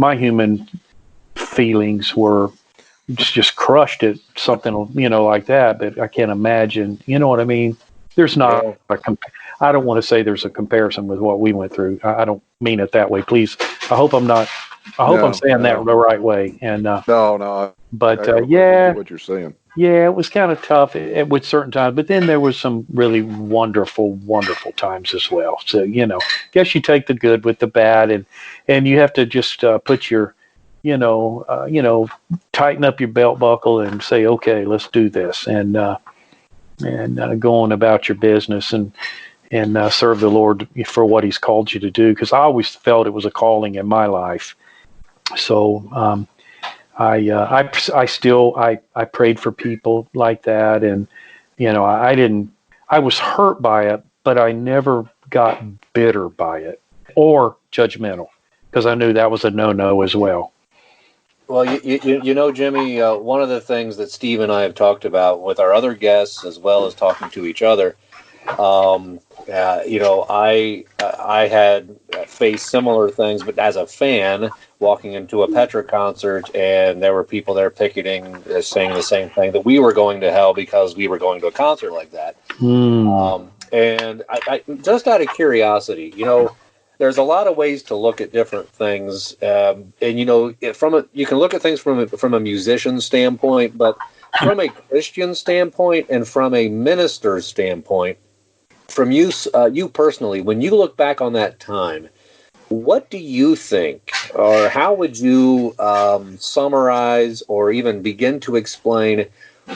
my human feelings were just crushed at something, like that. But I can't imagine, you know what I mean? There's not I don't want to say there's a comparison with what we went through. I don't mean it that way. Please. I hope I'm saying that the right way. And, no, but, I get what you're saying. Yeah, it was kind of tough with certain times, but then there was some really wonderful, wonderful times as well. So, guess you take the good with the bad, and you have to just put your, tighten up your belt buckle and say, okay, let's do this, and go on about your business and serve the Lord for what He's called you to do. Because I always felt it was a calling in my life. So, I prayed for people like that, and I was hurt by it, but I never got bitter by it or judgmental, because I knew that was a no as well. Well, Jimmy, one of the things that Steve and I have talked about with our other guests, as well as talking to each other, I had faced similar things, but as a fan, walking into a Petra concert, and there were people there picketing, saying the same thing, that we were going to hell because we were going to a concert like that. And I just out of curiosity, there's a lot of ways to look at different things, and you can look at things from a musician standpoint, but from a Christian standpoint and from a minister's standpoint, from you personally, when you look back on that time, what do you think, or how would you summarize or even begin to explain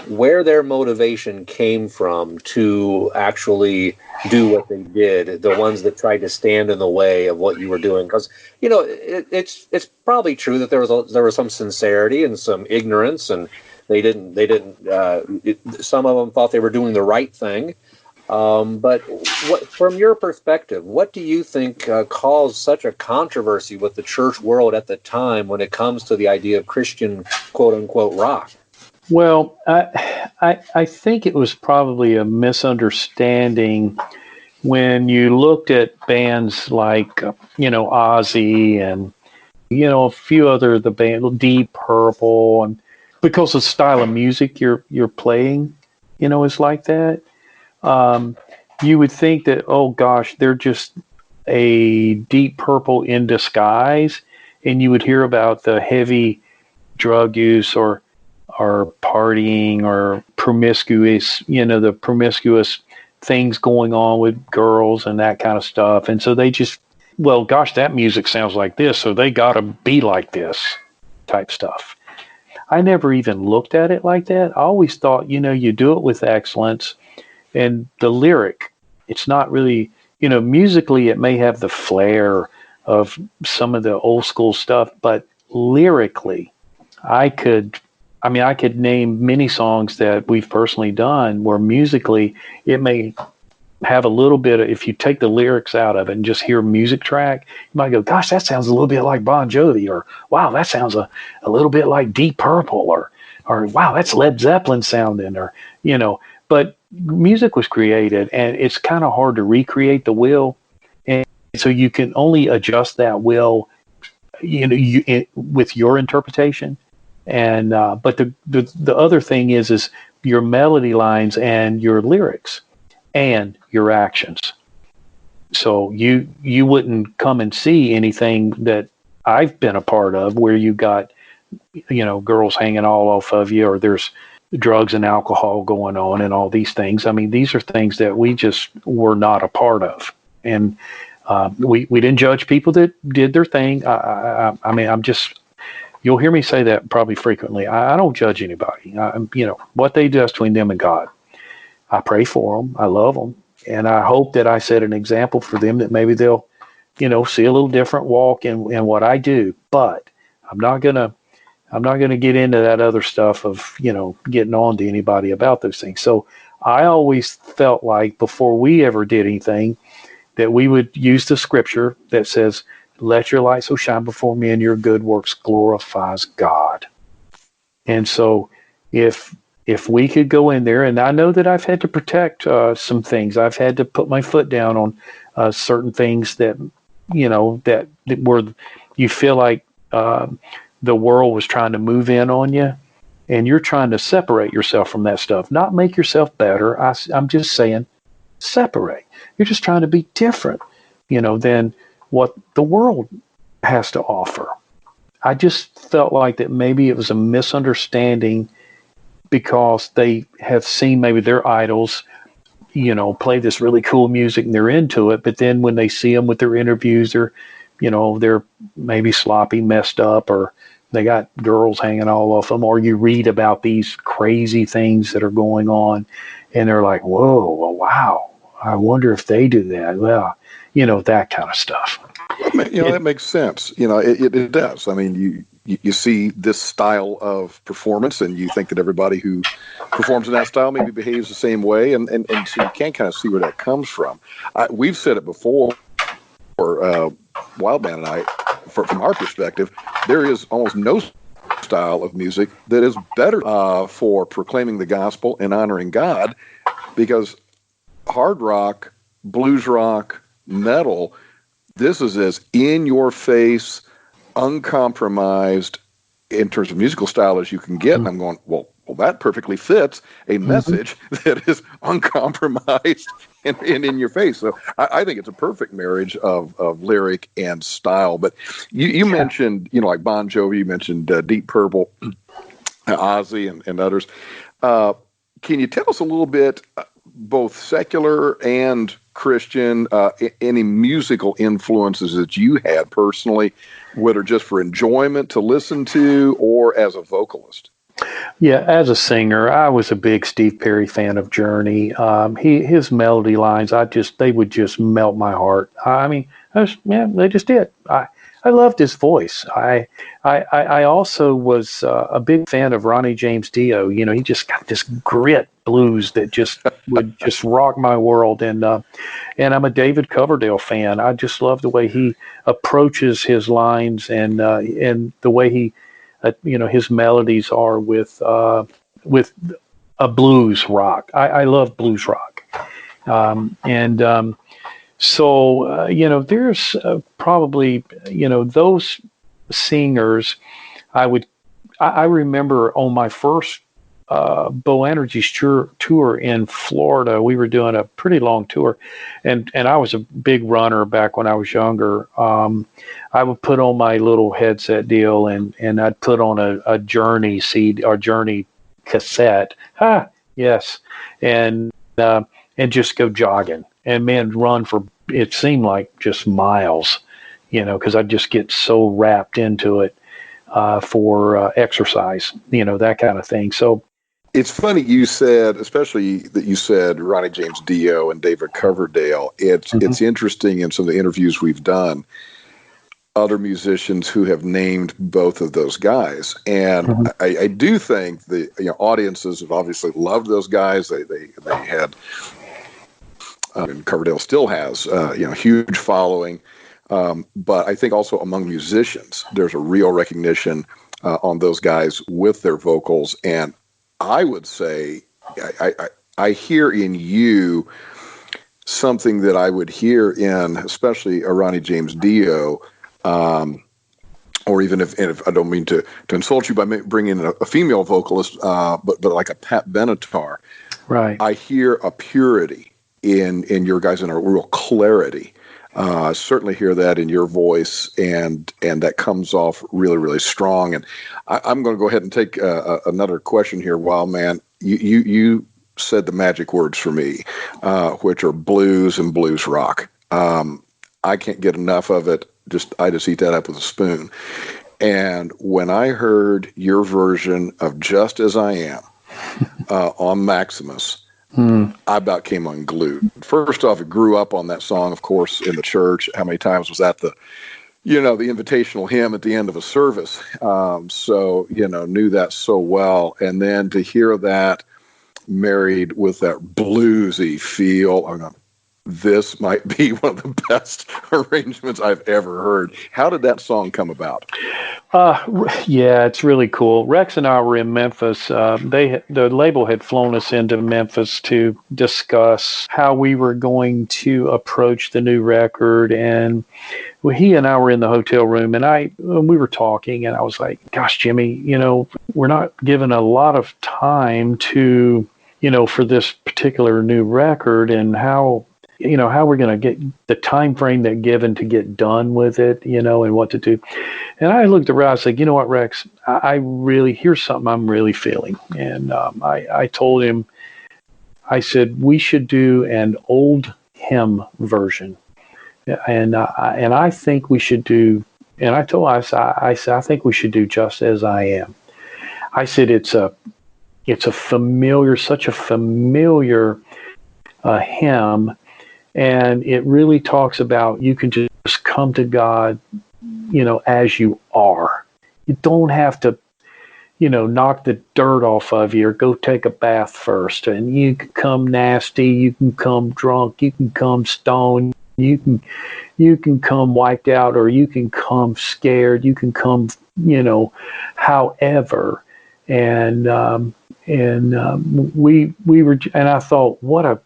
where their motivation came from to actually do what they did, the ones that tried to stand in the way of what you were doing? Because, it's probably true that there was some sincerity and some ignorance, and they didn't some of them thought they were doing the right thing. But from your perspective, what do you think caused such a controversy with the church world at the time when it comes to the idea of Christian quote-unquote rock? Well, I think it was probably a misunderstanding when you looked at bands like, Ozzy and, a few other, the band, Deep Purple, and because of the style of music you're playing, is like that. You would think that, oh gosh, they're just a Deep Purple in disguise, and you would hear about the heavy drug use or partying or promiscuous, the promiscuous things going on with girls and that kind of stuff. And so they just, well, gosh, that music sounds like this, so they got to be like this type stuff. I never even looked at it like that. I always thought, you do it with excellence. And the lyric, it's not really, musically it may have the flair of some of the old school stuff, but lyrically, I could name many songs that we've personally done where musically it may have a little bit of, if you take the lyrics out of it and just hear a music track, you might go, gosh, that sounds a little bit like Bon Jovi, or wow, that sounds a little bit like Deep Purple, or wow, that's Led Zeppelin sounding, or, but music was created, and it's kind of hard to recreate the will, and so you can only adjust that will, with your interpretation. And but the other thing is your melody lines and your lyrics and your actions. So you wouldn't come and see anything that I've been a part of where you got girls hanging all off of you, or there's drugs and alcohol going on and all these things. I mean, these are things that we just were not a part of, and we didn't judge people that did their thing. I mean, you'll hear me say that probably frequently. I don't judge anybody. What they do is between them and God. I pray for them. I love them, and I hope that I set an example for them that maybe they'll, see a little different walk in what I do. But I'm not gonna get into that other stuff of, getting on to anybody about those things. So I always felt like before we ever did anything that we would use the scripture that says, let your light so shine before me and your good works glorifies God. And so if we could go in there, and I know that I've had to protect some things. I've had to put my foot down on certain things that, that were, you feel like the world was trying to move in on you, and you're trying to separate yourself from that stuff, not make yourself better. I'm just saying, separate. You're just trying to be different, than what the world has to offer. I just felt like that maybe it was a misunderstanding because they have seen maybe their idols, play this really cool music and they're into it. But then when they see them with their interviews, they're maybe sloppy, messed up, or they got girls hanging all off them, or you read about these crazy things that are going on and they're like, whoa, well, wow, I wonder if they do that. Well, that kind of stuff. That makes sense. It does. I mean, you see this style of performance, and you think that everybody who performs in that style maybe behaves the same way, and so you can kind of see where that comes from. We've said it before, Wildman and I, from our perspective, there is almost no style of music that is better for proclaiming the gospel and honoring God, because hard rock, blues rock, metal, this is as in-your-face, uncompromised in terms of musical style as you can get. And I'm going, well, that perfectly fits a message that is uncompromised and in your face. So I think it's a perfect marriage of lyric and style. But you mentioned, like Bon Jovi, you mentioned Deep Purple, Ozzy, and others. Can you tell us a little bit, both secular and Christian, any musical influences that you had personally, whether just for enjoyment to listen to or as a vocalist? Yeah, as a singer, I was a big Steve Perry fan of Journey. His melody lines, they would just melt my heart. I mean, they just did. I loved his voice. I also was a big fan of Ronnie James Dio. He just got this grit blues that just would just rock my world. And I'm a David Coverdale fan. I just love the way he approaches his lines and the way he, his melodies are with a blues rock. I love blues rock. So, there's probably, those singers I remember on my first Bow Energy's tour in Florida. We were doing a pretty long tour, and I was a big runner back when I was younger. I would put on my little headset deal, and I'd put on a Journey CD or Journey cassette. Yes, and just go jogging, and man, run for, it seemed like just miles, because I'd just get so wrapped into it for exercise, that kind of thing. So it's funny you said, especially that you said Ronnie James Dio and David Coverdale. It's interesting in some of the interviews we've done, other musicians who have named both of those guys, and I do think the audiences have obviously loved those guys. They had, and Coverdale still has huge following, but I think also among musicians there's a real recognition on those guys with their vocals. And I would say I hear in you something that I would hear in especially a Ronnie James Dio, or even if I don't mean to insult you by bringing in a female vocalist, but like a Pat Benatar. Right. I hear a purity in your guys, and a real clarity. I certainly hear that in your voice, and that comes off really, really strong. And I'm going to go ahead and take another question here. Wildman, you said the magic words for me, which are blues and blues rock. I can't get enough of it. I just eat that up with a spoon. And when I heard your version of Just As I Am on Maximus, I about came unglued. First off, I grew up on that song, of course, in the church. How many times was that the invitational hymn at the end of a service? So, knew that so well. And then to hear that married with that bluesy feel, I'm going, this might be one of the best arrangements I've ever heard. How did that song come about? Yeah, it's really cool. Rex and I were in Memphis. The label had flown us into Memphis to discuss how we were going to approach the new record, and he and I were in the hotel room, and we were talking, and I was like, "Gosh, Jimmy, we're not given a lot of time to, for this particular new record, and how." How we're going to get the time frame they're given to get done with it, and what to do. And I looked around, I said, you know what, Rex, here's something I'm really feeling. And I told him, I said, we should do an old hymn version. And I think we should do, and I told him, I said, I think we should do Just As I Am. I said, it's a familiar, such a familiar hymn. And it really talks about you can just come to God, as you are. You don't have to, knock the dirt off of you or go take a bath first. And you can come nasty, you can come drunk, you can come stoned, you can come wiped out, or you can come scared, you can come, however. And we were, and I thought, what a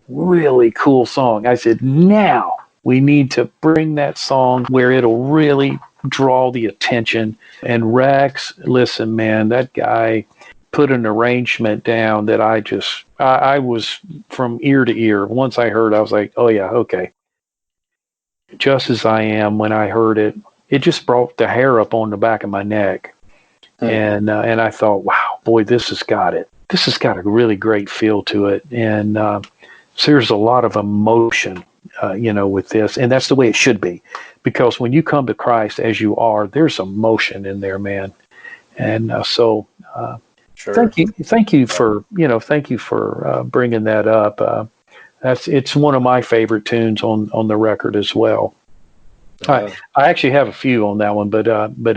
really cool song. I said, now we need to bring that song where it'll really draw the attention. And Rex, listen, man, that guy put an arrangement down that I was from ear to ear. Once I heard, I was like, oh yeah, okay. Just As I Am, when I heard it, it just brought the hair up on the back of my neck. And I thought, wow, boy, this has got it. This has got a really great feel to it. And so there's a lot of emotion, with this, and that's the way it should be, because when you come to Christ as you are, there's emotion in there, man. And sure. Thank you for bringing that up. It's one of my favorite tunes on the record as well. I actually have a few on that one, but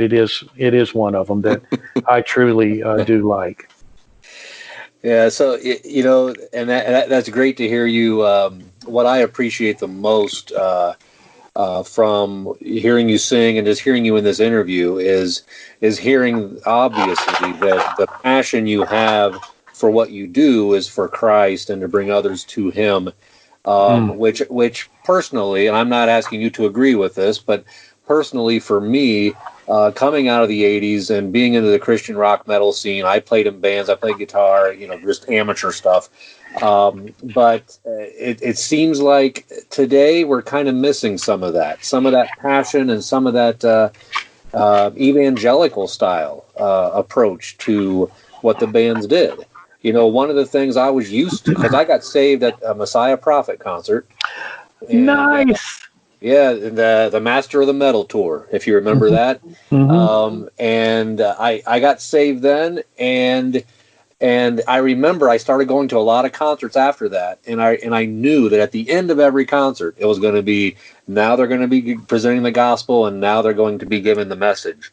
it is one of them that I truly do like. Yeah, so and that's great to hear you. What I appreciate the most from hearing you sing and just hearing you in this interview is hearing, obviously, that the passion you have for what you do is for Christ and to bring others to Him. Which personally, and I'm not asking you to agree with this, but personally for me, coming out of the 80s and being into the Christian rock metal scene, I played in bands, I played guitar, just amateur stuff. But it seems like today we're kind of missing some of that passion and some of that evangelical style approach to what the bands did. One of the things I was used to, because I got saved at a Messiah Prophet concert. And, nice. Yeah, the Master of the Metal tour, if you remember that. Mm-hmm. And I got saved then, and I remember I started going to a lot of concerts after that, and I knew that at the end of every concert, it was going to be, now they're going to be presenting the gospel, and now they're going to be giving the message.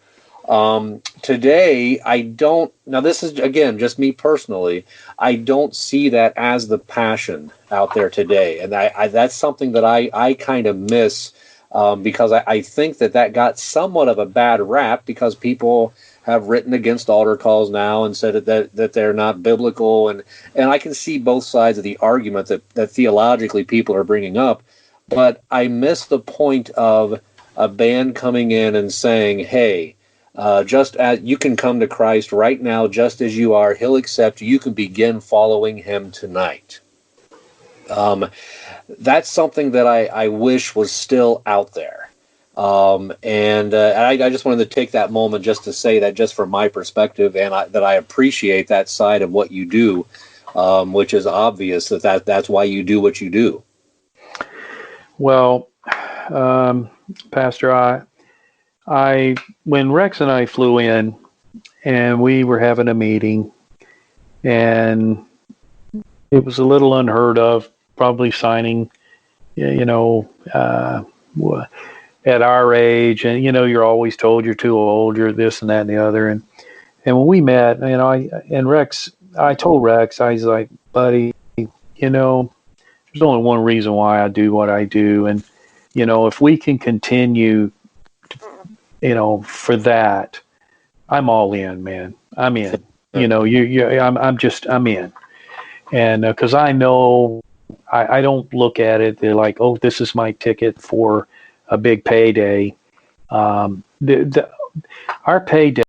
Today, I don't, now this is, again, just me personally, I don't see that as the passion out there today. And that's something that I kind of miss, because I think that got somewhat of a bad rap, because people have written against altar calls now and said that they're not biblical. And I can see both sides of the argument that theologically people are bringing up, but I miss the point of a band coming in and saying, hey, just as you can come to Christ right now, just as you are, He'll accept you. You can begin following Him tonight. That's something that I wish was still out there. And I just wanted to take that moment just to say that, just from my perspective, and that I appreciate that side of what you do, which is obvious that's why you do what you do. Well, Pastor, when Rex and I flew in, and we were having a meeting, and it was a little unheard of, probably signing, at our age, and you're always told you're too old, you're this and that and the other, and when we met, I told Rex, I was like, buddy, there's only one reason why I do what I do. And, if we can continue, for that, I'm all in, man. I'm in. I'm in. And because I know, I don't look at it, they're like, oh, this is my ticket for a big payday. Our payday